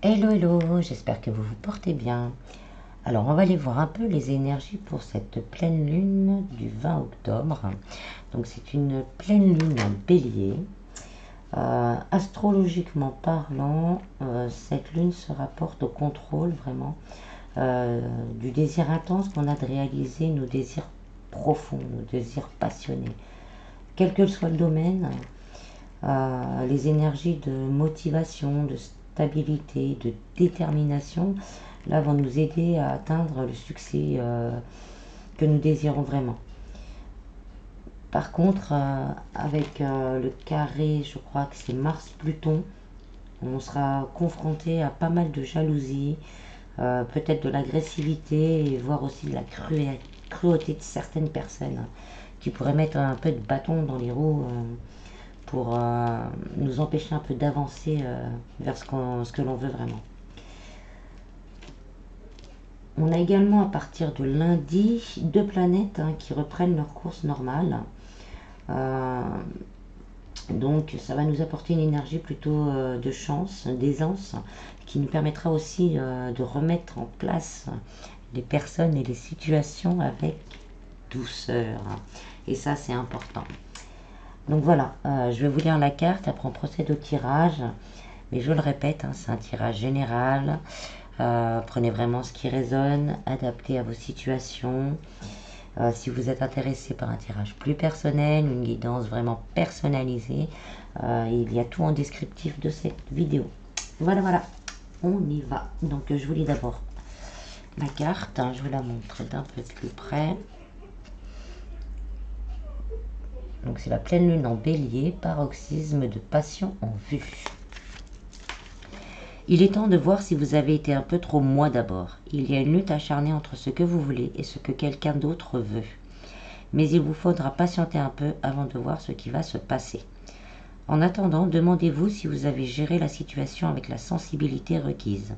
Hello, hello, j'espère que vous vous portez bien. Alors, on va aller voir un peu les énergies pour cette pleine lune du 20 octobre. Donc, c'est une pleine lune en bélier. Astrologiquement parlant, cette lune se rapporte au contrôle vraiment du désir intense qu'on a de réaliser nos désirs profonds, nos désirs passionnés. Quel que soit le domaine, les énergies de motivation, de stabilité, de détermination, là vont nous aider à atteindre le succès que nous désirons vraiment. Par contre, avec le carré, je crois que c'est Mars-Pluton, on sera confronté à pas mal de jalousie, peut-être de l'agressivité, et voire aussi de la cruauté de certaines personnes qui pourraient mettre un peu de bâton dans les roues pour nous empêcher un peu d'avancer vers ce que l'on veut vraiment. On a également à partir de lundi deux planètes qui reprennent leur course normale. Donc ça va nous apporter une énergie plutôt de chance, d'aisance, qui nous permettra aussi de remettre en place les personnes et les situations avec douceur. Et ça c'est important. Donc voilà, je vais vous lire la carte, après on procède au tirage. Mais je le répète, c'est un tirage général. Prenez vraiment ce qui résonne, adaptez à vos situations. Si vous êtes intéressé par un tirage plus personnel, une guidance vraiment personnalisée, il y a tout en descriptif de cette vidéo. Voilà, on y va. Donc je vous lis d'abord la carte, je vous la montre d'un peu plus près. Donc c'est la pleine lune en bélier, paroxysme de passion en vue. Il est temps de voir si vous avez été un peu trop moi d'abord. Il y a une lutte acharnée entre ce que vous voulez et ce que quelqu'un d'autre veut. Mais il vous faudra patienter un peu avant de voir ce qui va se passer. En attendant, demandez-vous si vous avez géré la situation avec la sensibilité requise.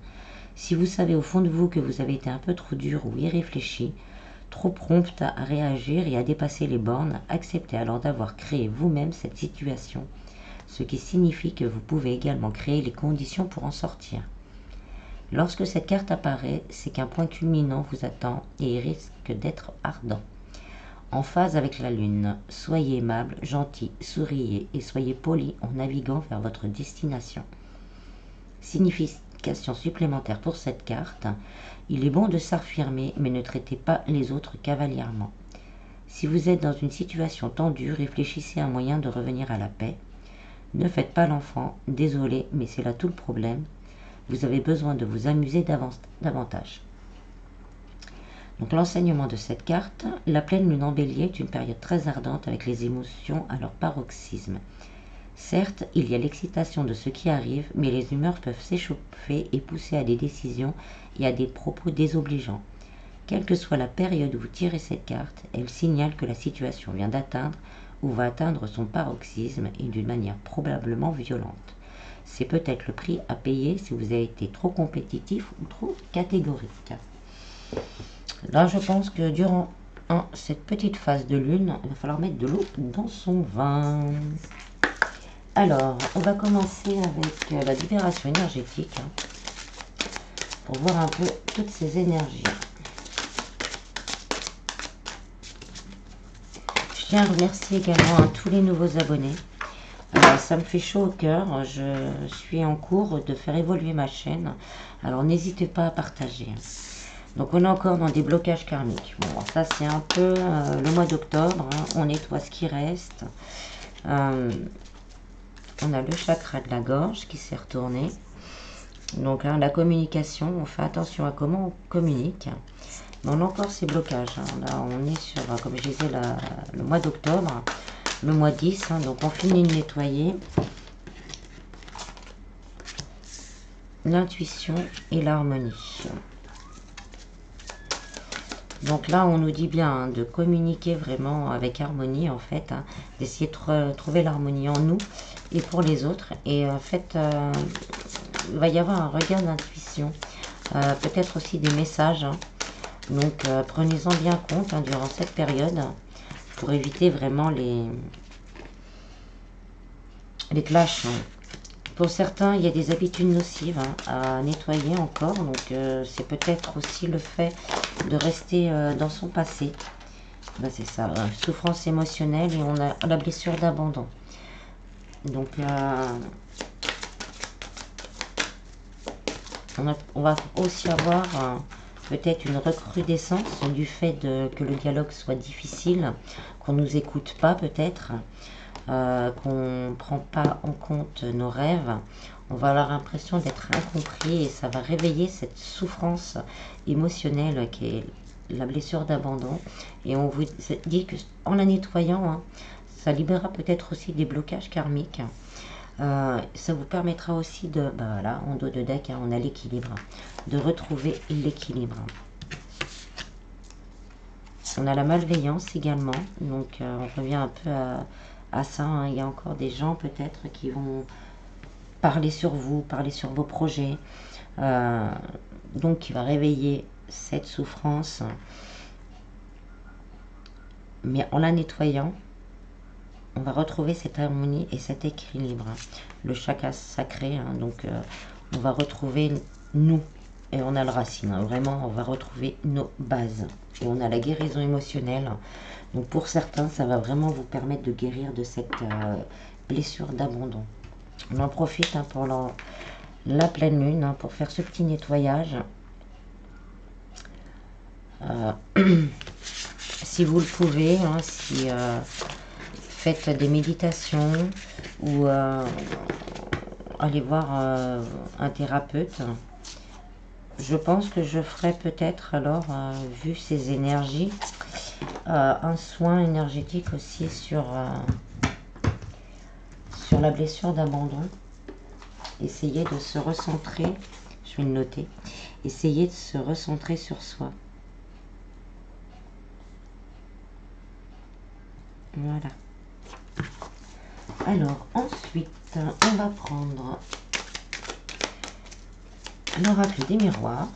Si vous savez au fond de vous que vous avez été un peu trop dur ou irréfléchi, trop prompte à réagir et à dépasser les bornes, acceptez alors d'avoir créé vous-même cette situation, ce qui signifie que vous pouvez également créer les conditions pour en sortir. Lorsque cette carte apparaît, c'est qu'un point culminant vous attend et il risque d'être ardent. En phase avec la lune, soyez aimable, gentil, souriez et soyez poli en naviguant vers votre destination. Signification supplémentaire pour cette carte, il est bon de s'affirmer mais ne traitez pas les autres cavalièrement. Si vous êtes dans une situation tendue, réfléchissez à un moyen de revenir à la paix. Ne faites pas l'enfant, désolé, mais c'est là tout le problème. Vous avez besoin de vous amuser davantage. Donc l'enseignement de cette carte, la pleine lune en bélier est une période très ardente avec les émotions à leur paroxysme. Certes, il y a l'excitation de ce qui arrive, mais les humeurs peuvent s'échauffer et pousser à des décisions et à des propos désobligeants. Quelle que soit la période où vous tirez cette carte, elle signale que la situation vient d'atteindre ou va atteindre son paroxysme et d'une manière probablement violente. C'est peut-être le prix à payer si vous avez été trop compétitif ou trop catégorique. Là, je pense que durant cette petite phase de lune, il va falloir mettre de l'eau dans son vin. Alors, on va commencer avec la libération énergétique pour voir un peu toutes ces énergies. Je tiens à remercier également tous les nouveaux abonnés. Ça me fait chaud au cœur. Je suis en cours de faire évoluer ma chaîne. Alors, n'hésitez pas à partager. Donc on est encore dans des blocages karmiques. Bon, ça c'est un peu le mois d'octobre. On nettoie ce qui reste. On a le chakra de la gorge qui s'est retourné. Donc la communication, on fait attention à comment on communique. Mais on a encore ces blocages. Là on est sur, comme je disais, le mois d'octobre. Le mois 10. Donc on finit de nettoyer. L'intuition et l'harmonie. Donc là, on nous dit bien de communiquer vraiment avec harmonie, en fait, d'essayer de trouver l'harmonie en nous et pour les autres. Et en fait, il va y avoir un regard d'intuition, peut-être aussi des messages. Donc, prenez-en bien compte durant cette période pour éviter vraiment les clashs. Pour certains, il y a des habitudes nocives à nettoyer encore. Donc, c'est peut-être aussi le fait de rester dans son passé. Ben, c'est ça, souffrance émotionnelle et on a la blessure d'abandon. Donc, on va aussi avoir peut-être une recrudescence du fait que le dialogue soit difficile, qu'on ne nous écoute pas peut-être, qu'on ne prend pas en compte nos rêves. On va avoir l'impression d'être incompris et ça va réveiller cette souffrance émotionnelle qui est la blessure d'abandon. Et on vous dit qu'en la nettoyant, ça libérera peut-être aussi des blocages karmiques. Ça vous permettra aussi de, voilà, en dos de deck, on a l'équilibre, de retrouver l'équilibre. On a la malveillance également, donc on revient un peu à ça. Il y a encore des gens peut-être qui vont parler sur vous, parler sur vos projets, donc qui va réveiller cette souffrance. Mais en la nettoyant, on va retrouver cette harmonie et cet équilibre. Le chakra sacré, donc on va retrouver nous, et on a le racine, vraiment on va retrouver nos bases. Et on a la guérison émotionnelle. Donc pour certains, ça va vraiment vous permettre de guérir de cette blessure d'abandon. On en profite pour la pleine lune, pour faire ce petit nettoyage. Si vous le pouvez, si faites des méditations ou allez voir un thérapeute. Je pense que je ferai peut-être alors, vu ces énergies, un soin énergétique aussi sur la blessure d'abandon. Essayez de se recentrer, je vais le noter, essayez de se recentrer sur soi. Voilà. Alors, ensuite, on va prendre l'oracle des miroirs.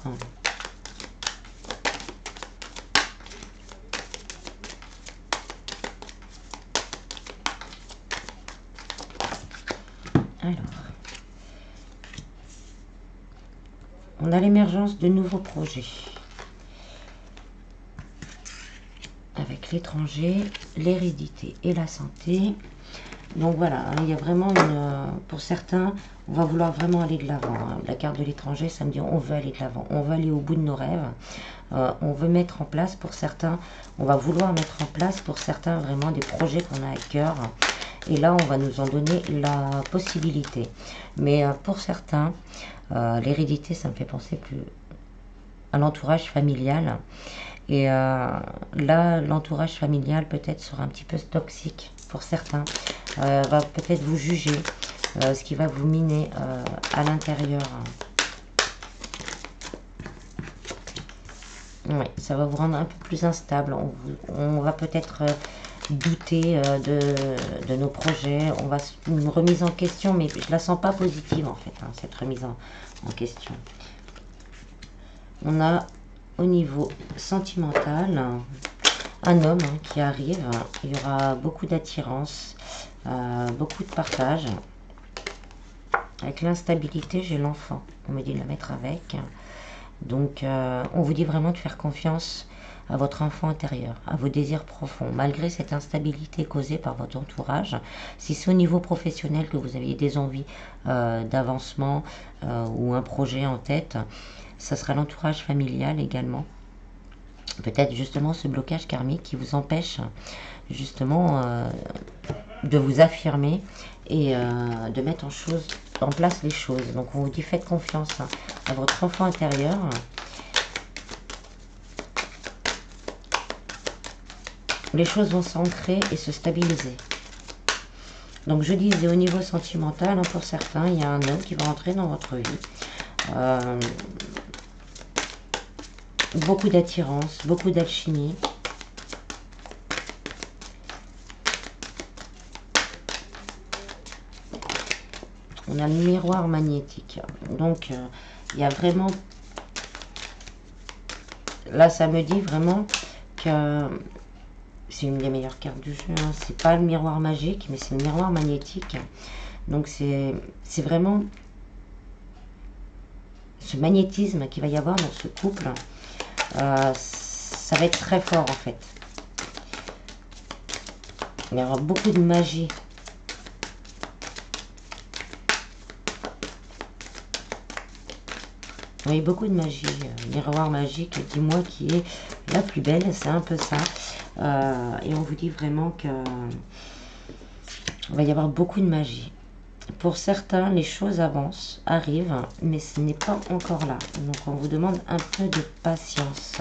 Alors, on a l'émergence de nouveaux projets. Avec l'étranger, l'hérédité et la santé. Donc voilà, il y a vraiment pour certains, on va vouloir vraiment aller de l'avant. La carte de l'étranger, ça me dit on veut aller de l'avant, on veut aller au bout de nos rêves. On veut mettre en place pour certains, on va vouloir mettre en place pour certains vraiment des projets qu'on a à cœur. Et là, on va nous en donner la possibilité. Mais pour certains, l'hérédité, ça me fait penser plus à l'entourage familial. Et là, l'entourage familial peut-être sera un petit peu toxique pour certains. Va peut-être vous juger, ce qui va vous miner à l'intérieur. Oui, ça va vous rendre un peu plus instable. On va peut-être douter de nos projets. On va une remise en question, mais je la sens pas positive en fait, cette remise en question. On a au niveau sentimental un homme qui arrive. Il y aura beaucoup d'attirance, beaucoup de partage. Avec l'instabilité, j'ai l'enfant. On me dit de la mettre avec. Donc, on vous dit vraiment de faire confiance à votre enfant intérieur, à vos désirs profonds, malgré cette instabilité causée par votre entourage. Si c'est au niveau professionnel que vous aviez des envies d'avancement ou un projet en tête, ça sera l'entourage familial également. Peut-être justement ce blocage karmique qui vous empêche justement de vous affirmer et de mettre en place les choses. Donc on vous dit faites confiance à votre enfant intérieur. Les choses vont s'ancrer et se stabiliser. Donc je disais au niveau sentimental, pour certains, il y a un homme qui va entrer dans votre vie. Beaucoup d'attirance, beaucoup d'alchimie. On a le miroir magnétique. Donc, il y a vraiment... Là, ça me dit vraiment que c'est une des meilleures cartes du jeu. C'est pas le miroir magique, mais c'est le miroir magnétique. Donc c'est vraiment ce magnétisme qu'il va y avoir dans ce couple. Ça va être très fort en fait. Il y aura beaucoup de magie. Oui, beaucoup de magie. Miroir magique, dis-moi qui est la plus belle, c'est un peu ça. Et on vous dit vraiment que il va y avoir beaucoup de magie. Pour certains, les choses avancent, arrivent, mais ce n'est pas encore là. Donc on vous demande un peu de patience.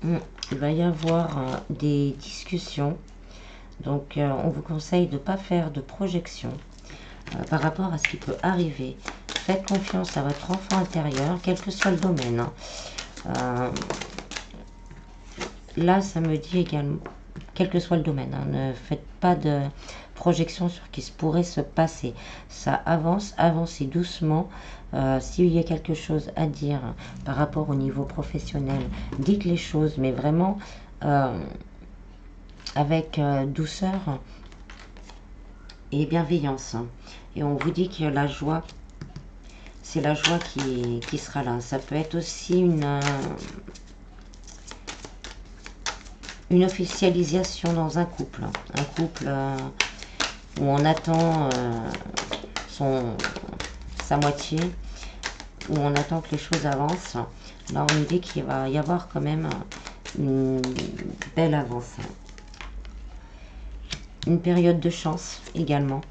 Il va y avoir des discussions. Donc on vous conseille de ne pas faire de projection par rapport à ce qui peut arriver. Faites confiance à votre enfant intérieur, quel que soit le domaine. Là, ça me dit également, quel que soit le domaine, ne faites pas de projection sur ce qui pourrait se passer. Ça avance, avancez doucement. S'il y a quelque chose à dire par rapport au niveau professionnel, dites les choses, mais vraiment avec douceur et bienveillance. Et on vous dit que la joie, c'est la joie qui sera là. Ça peut être aussi une officialisation dans un couple. Un couple où on attend sa moitié, où on attend que les choses avancent. Là, on nous dit qu'il va y avoir quand même une belle avance. Une période de chance également.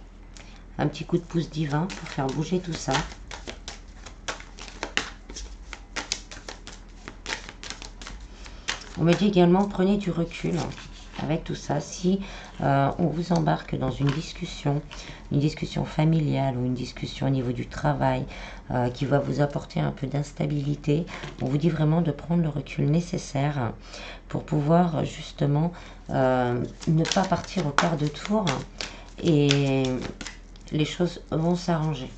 Un petit coup de pouce divin pour faire bouger tout ça. On me dit également, prenez du recul avec tout ça. Si on vous embarque dans une discussion familiale ou une discussion au niveau du travail qui va vous apporter un peu d'instabilité, on vous dit vraiment de prendre le recul nécessaire pour pouvoir justement ne pas partir au quart de tour et les choses vont s'arranger.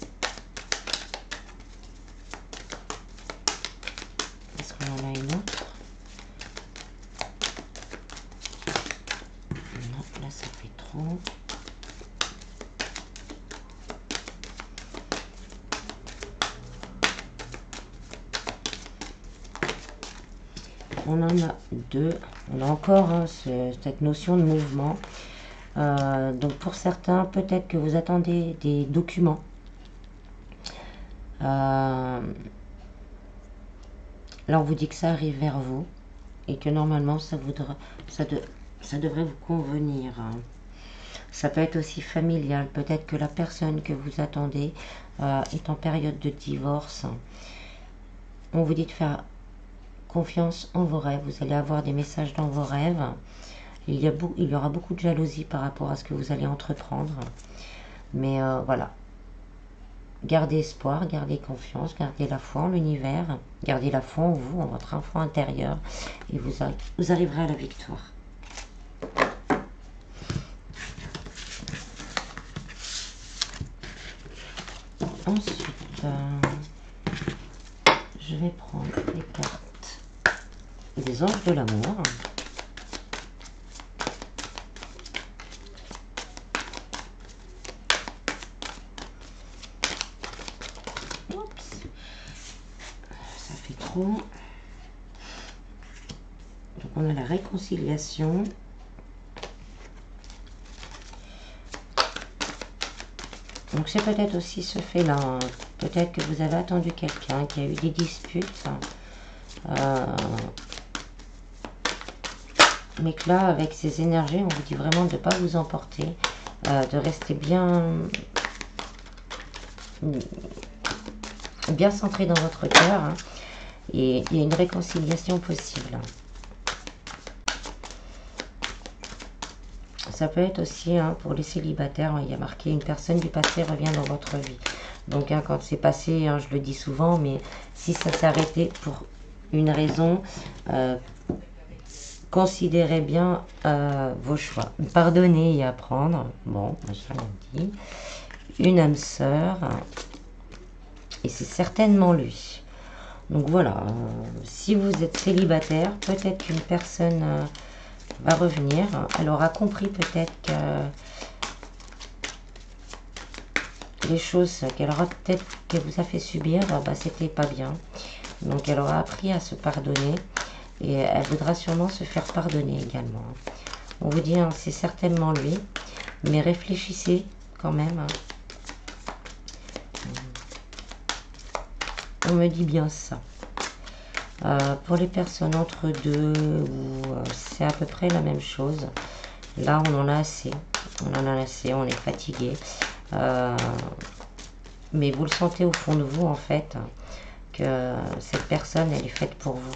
Est-ce qu'on en a une autre? Non, là ça fait trop. On en a deux. On a encore cette notion de mouvement. Donc pour certains, peut-être que vous attendez des documents. Là, on vous dit que ça arrive vers vous et que normalement, ça devrait vous convenir. Ça peut être aussi familial. Peut-être que la personne que vous attendez est en période de divorce. On vous dit de faire confiance en vos rêves. Vous allez avoir des messages dans vos rêves. Il y aura beaucoup de jalousie par rapport à ce que vous allez entreprendre. Mais voilà. Gardez espoir, gardez confiance, gardez la foi en l'univers, gardez la foi en vous, en votre enfant intérieur, et vous arriverez à la victoire. Ensuite, je vais prendre les cartes des anges de l'amour. Donc on a la réconciliation. Donc c'est peut-être aussi ce fait-là. Hein. Peut-être que vous avez attendu quelqu'un qui a eu des disputes. Mais que là, avec ces énergies, on vous dit vraiment de ne pas vous emporter. De rester bien centré dans votre cœur. Hein. Et il y a une réconciliation possible. Ça peut être aussi pour les célibataires, il y a marqué une personne du passé revient dans votre vie. Donc quand c'est passé, je le dis souvent, mais si ça s'est arrêté pour une raison, considérez bien vos choix. Pardonner et apprendre. Bon, je l'ai dit. Une âme sœur. Et c'est certainement lui. Donc voilà, si vous êtes célibataire, peut-être qu'une personne va revenir. Elle aura compris peut-être que les choses qu'elle aura peut-être qu'elle vous a fait subir, bah, c'était pas bien. Donc elle aura appris à se pardonner et elle voudra sûrement se faire pardonner également. On vous dit, hein, c'est certainement lui, mais réfléchissez quand même. Hein. On me dit bien ça. Pour les personnes entre deux, c'est à peu près la même chose. Là, on en a assez. On en a assez, on est fatigué. Mais vous le sentez au fond de vous, en fait, que cette personne, elle est faite pour vous.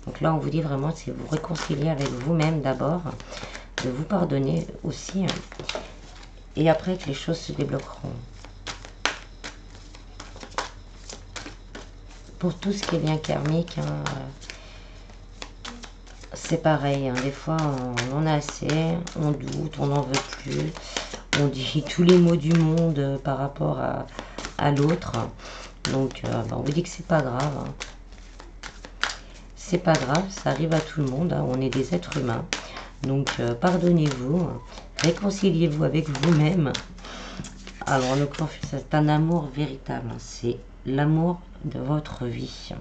Donc là, on vous dit vraiment, c'est vous réconcilier avec vous-même d'abord, de vous pardonner aussi, et après que les choses se débloqueront. Pour tout ce qui est bien karmique, hein, c'est pareil. Hein, des fois, on en a assez, on doute, on n'en veut plus. On dit tous les mots du monde par rapport à l'autre. Donc, on vous dit que c'est pas grave. Hein. C'est pas grave, ça arrive à tout le monde. Hein, on est des êtres humains. Donc, pardonnez-vous, réconciliez-vous avec vous-même. Alors, le conflit, c'est un amour véritable. Hein, c'est l'amour de votre vie.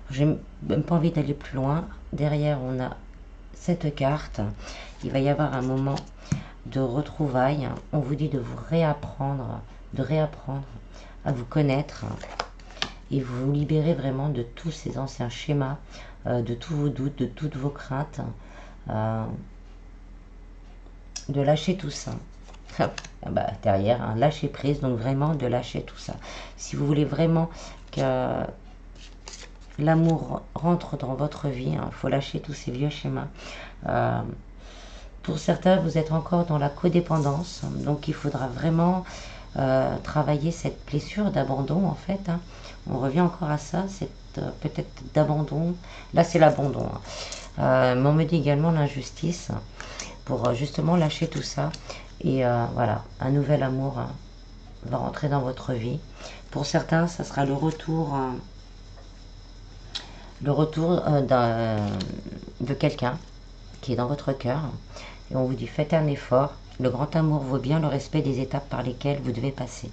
J'ai même pas envie d'aller plus loin. Derrière, on a cette carte. Il va y avoir un moment de retrouvailles. On vous dit de vous réapprendre, à vous connaître et vous libérer vraiment de tous ces anciens schémas, de tous vos doutes, de toutes vos craintes, de lâcher tout ça. Bah, derrière, hein, lâcher prise, donc vraiment de lâcher tout ça. Si vous voulez vraiment que l'amour rentre dans votre vie, il faut lâcher tous ces vieux schémas. Pour certains, vous êtes encore dans la codépendance, donc il faudra vraiment travailler cette blessure d'abandon en fait. Hein. On revient encore à ça, cette peut-être d'abandon. Là, c'est l'abandon. Hein. Mais on me dit également l'injustice pour justement lâcher tout ça. Et voilà, un nouvel amour va rentrer dans votre vie. Pour certains, ça sera le retour de quelqu'un qui est dans votre cœur. Et on vous dit, faites un effort. Le grand amour vaut bien le respect des étapes par lesquelles vous devez passer.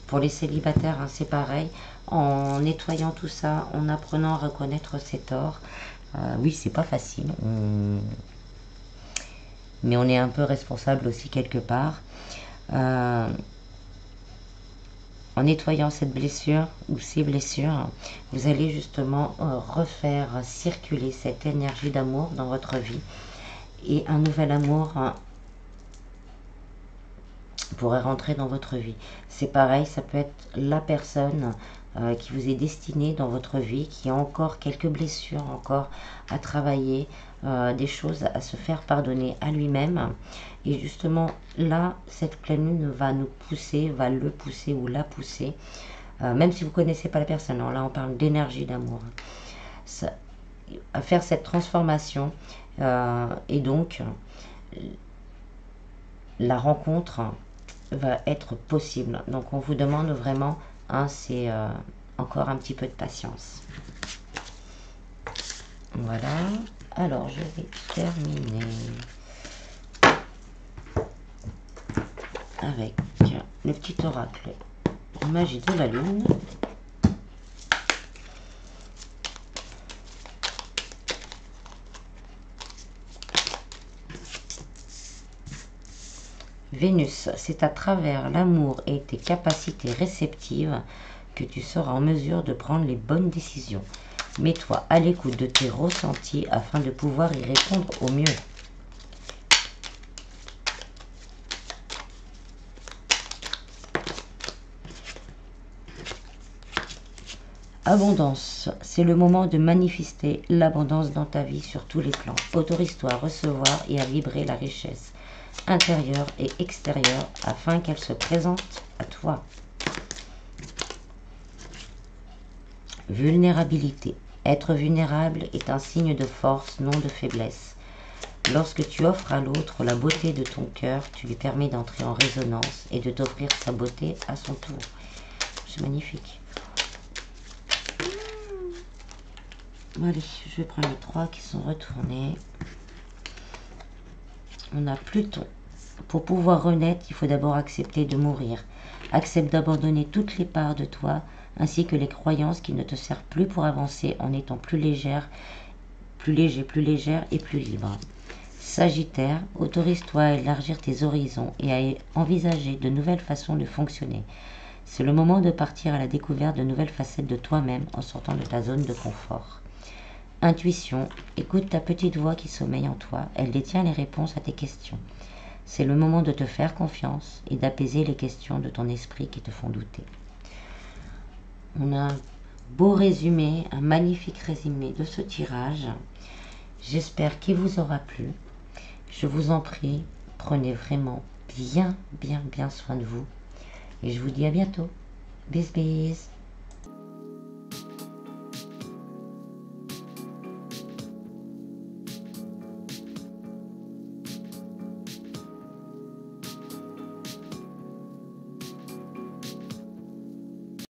Pour les célibataires, hein, c'est pareil. En nettoyant tout ça, en apprenant à reconnaître ses torts. Oui, c'est pas facile. Mais on est un peu responsable aussi quelque part. En nettoyant cette blessure ou ces blessures, vous allez justement refaire circuler cette énergie d'amour dans votre vie. Et un nouvel amour pourrait rentrer dans votre vie. C'est pareil, ça peut être la personne qui vous est destinée dans votre vie, qui a encore quelques blessures, encore à travailler, des choses à se faire pardonner à lui-même. Et justement, là, cette pleine lune va nous pousser, va le pousser ou la pousser, même si vous ne connaissez pas la personne. Alors là, on parle d'énergie d'amour. À faire cette transformation et donc la rencontre va être possible. Donc on vous demande vraiment, hein, c'est encore un petit peu de patience. Voilà. Alors je vais terminer avec le petit oracle magie de la lune. Vénus, c'est à travers l'amour et tes capacités réceptives que tu seras en mesure de prendre les bonnes décisions. Mets-toi à l'écoute de tes ressentis afin de pouvoir y répondre au mieux. Abondance, c'est le moment de manifester l'abondance dans ta vie sur tous les plans. Autorise-toi à recevoir et à vibrer la richesse intérieure et extérieure afin qu'elle se présente à toi. Vulnérabilité. Être vulnérable est un signe de force, non de faiblesse. Lorsque tu offres à l'autre la beauté de ton cœur, tu lui permets d'entrer en résonance et de t'offrir sa beauté à son tour. C'est magnifique. Allez, je vais prendre les 3 qui sont retournés. On a Pluton. Pour pouvoir renaître, il faut d'abord accepter de mourir. Accepte d'abandonner toutes les parts de toi, ainsi que les croyances qui ne te servent plus pour avancer en étant plus légère, plus léger, plus légère et plus libre. Sagittaire, autorise-toi à élargir tes horizons et à envisager de nouvelles façons de fonctionner. C'est le moment de partir à la découverte de nouvelles facettes de toi-même en sortant de ta zone de confort. Intuition, écoute ta petite voix qui sommeille en toi, elle détient les réponses à tes questions. C'est le moment de te faire confiance et d'apaiser les questions de ton esprit qui te font douter. On a un beau résumé, un magnifique résumé de ce tirage. J'espère qu'il vous aura plu. Je vous en prie, prenez vraiment bien soin de vous. Et je vous dis à bientôt. Bis bis.